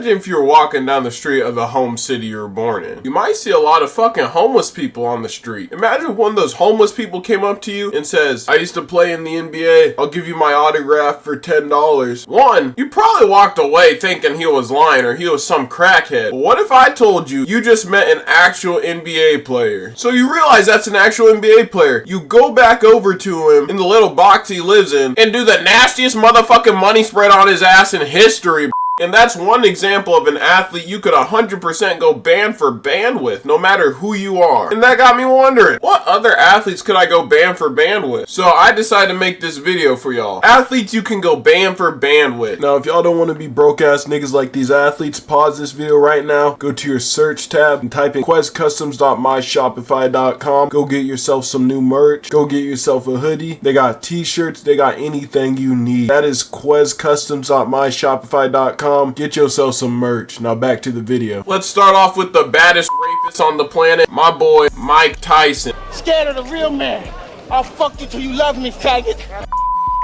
Imagine if you were walking down the street of the home city you were born in. You might see a lot of fucking homeless people on the street. Imagine if one of those homeless people came up to you and says, I used to play in the NBA. I'll give you my autograph for $10. One, you probably walked away thinking he was lying or he was some crackhead. But what if I told you you just met an actual NBA player? So you realize that's an actual NBA player. You go back over to him in the little box he lives in and do the nastiest motherfucking money spread on his ass in history. And that's one example of an athlete you could 100% go band for band with, no matter who you are. And that got me wondering, what other athletes could I go band for band with? So I decided to make this video for y'all. Athletes you can go band for band with. Now, if y'all don't want to be broke ass niggas like these athletes, pause this video right now, go to your search tab and type in questcustoms.myshopify.com. Go get yourself some new merch. Go get yourself a hoodie. They got t-shirts. They got anything you need. That is questcustoms.myshopify.com. Get yourself some merch. Now back to the video. Let's start off with the baddest rapist on the planet, my boy Mike Tyson. Scared of the real man. I'll fuck you till you love me, faggot.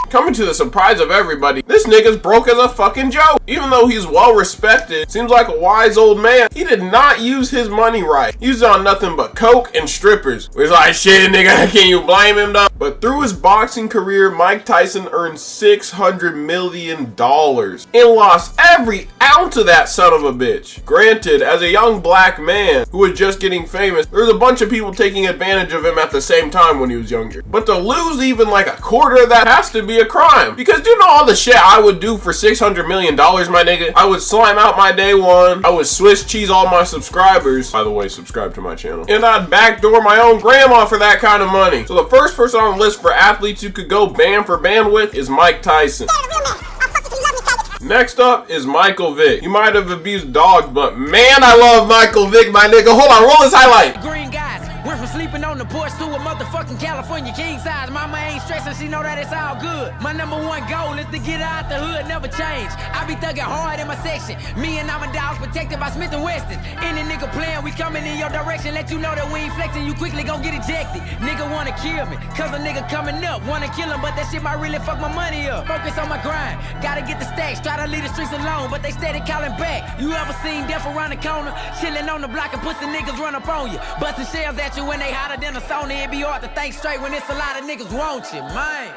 Coming to the surprise of everybody, this nigga's broke as a fucking joke. Even though he's well respected, seems like a wise old man, he did not use his money right. He used it on nothing but coke and strippers. It's like, shit nigga, can you blame him though? But through his boxing career, Mike Tyson earned $600 million and lost every ounce of that son of a bitch. Granted, as a young black man who was just getting famous, there was a bunch of people taking advantage of him at the same time when he was younger. But to lose even like a quarter of that has to be a crime. Because do you know all the shit I would do for $600 million, my nigga? I would slime out my day one. I would Swiss cheese all my subscribers. By the way, subscribe to my channel. And I'd backdoor my own grandma for that kind of money. So the first person on the list for athletes you could go band for band with is Mike Tyson. Next up is Michael Vick. You might have abused dogs, but man, I love Michael Vick, my nigga. Hold on, roll this highlight. Green guys went from sleeping on the porch to a motherfucking California king size. Mama ain't stressing, she know that it's all good. My number one goal is to get out the hood, never change. I be thugging hard in my section. Me and I'm a dogs protected by Smith & Wessons. Any nigga playing, we coming in your direction. Let you know that we ain't flexing, you quickly gon' get ejected. Nigga wanna kill me, cause a nigga coming up. Wanna kill him, but that shit might really fuck my money up. Focus on my grind, gotta get the stacks. Try to leave the streets alone, but they steady calling back. You ever seen death around the corner? Chilling on the block and pussy niggas run up on you. Busting shells at you when they hotter than a Sony. It be hard to think straight when it's a lot of niggas want you, man.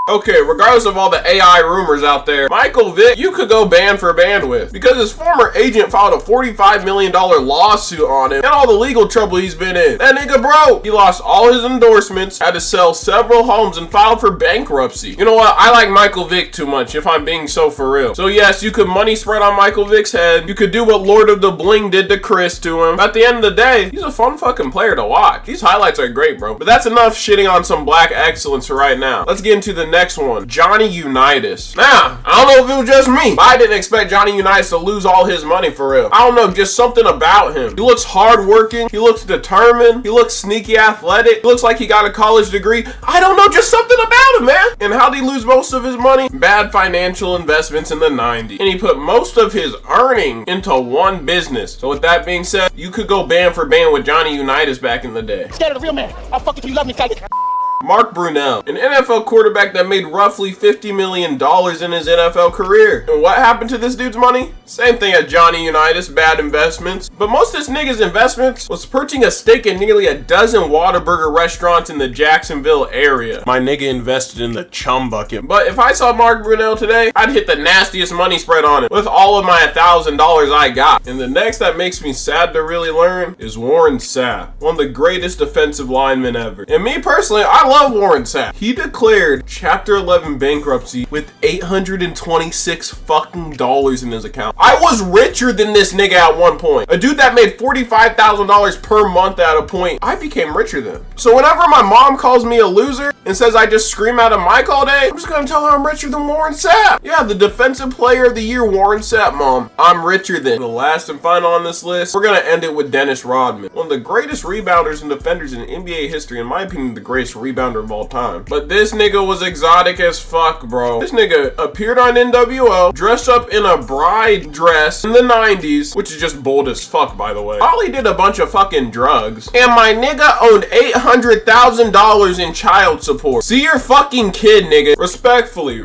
Okay, regardless of all the AI rumors out there, Michael Vick, you could go band for band with. Because his former agent filed a $45 million lawsuit on him and all the legal trouble he's been in. That nigga broke. He lost all his endorsements, had to sell several homes, and filed for bankruptcy. You know what? I like Michael Vick too much, if I'm being so for real. So yes, you could money spread on Michael Vick's head. You could do what Lord of the Bling did to Chris to him. At the end of the day, he's a fun fucking player to watch. These highlights are great, bro. But that's enough shitting on some black excellence for right now. Let's get into the next one, Johnny Unitas. Now, I don't know if it was just me, but I didn't expect Johnny Unitas to lose all his money for real. I don't know, just something about him. He looks hardworking, he looks determined, he looks sneaky athletic, he looks like he got a college degree. I don't know, just something about him, man. And how'd he lose most of his money? Bad financial investments in the 90s. And he put most of his earning into one business. So with that being said, you could go band for band with Johnny Unitas back in the day. Scared of the real man. I'll fuck you till you love me, faggot. Mark Brunell, an NFL quarterback that made roughly $50 million in his NFL career. And what happened to this dude's money? Same thing as Johnny Unitas, bad investments. But most of this nigga's investments was purchasing a stake in nearly a dozen Whataburger restaurants in the Jacksonville area. My nigga invested in the chum bucket. But if I saw Mark Brunell today, I'd hit the nastiest money spread on it with all of my $1,000 I got. And the next that makes me sad to really learn is Warren Sapp, one of the greatest defensive linemen ever. And me personally, I love Warren Sapp. He declared Chapter 11 bankruptcy with $826 fucking dollars in his account. I was richer than this nigga at one point. A dude that made $45,000 per month at a point, I became richer than. So whenever my mom calls me a loser and says I just scream out a mic all day, I'm just gonna tell her I'm richer than Warren Sapp. Yeah, the defensive player of the year, Warren Sapp, mom. I'm richer than. The last and final on this list, we're gonna end it with Dennis Rodman. One of the greatest rebounders and defenders in NBA history, in my opinion, the greatest rebounder of all time. But this nigga was exotic as fuck, bro. This nigga appeared on NWO, dressed up in a bride dress in the 90s, which is just bold as fuck, by the way. Probably did a bunch of fucking drugs. And my nigga owed $800,000 in child support. See your fucking kid, nigga. Respectfully.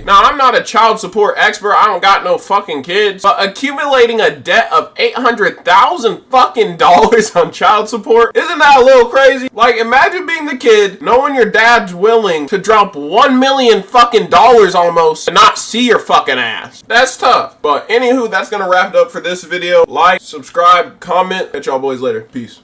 Now, I'm not a child support expert. I don't got no fucking kids. But accumulating a debt of $800,000 fucking dollars on child support, isn't that a little crazy? Like, imagine being the kid, knowing your dad's willing to drop $1 million fucking dollars almost and not see your fucking ass. That's tough. But anywho, that's gonna wrap it up for this video. Like, subscribe, comment. Catch y'all boys later. Peace.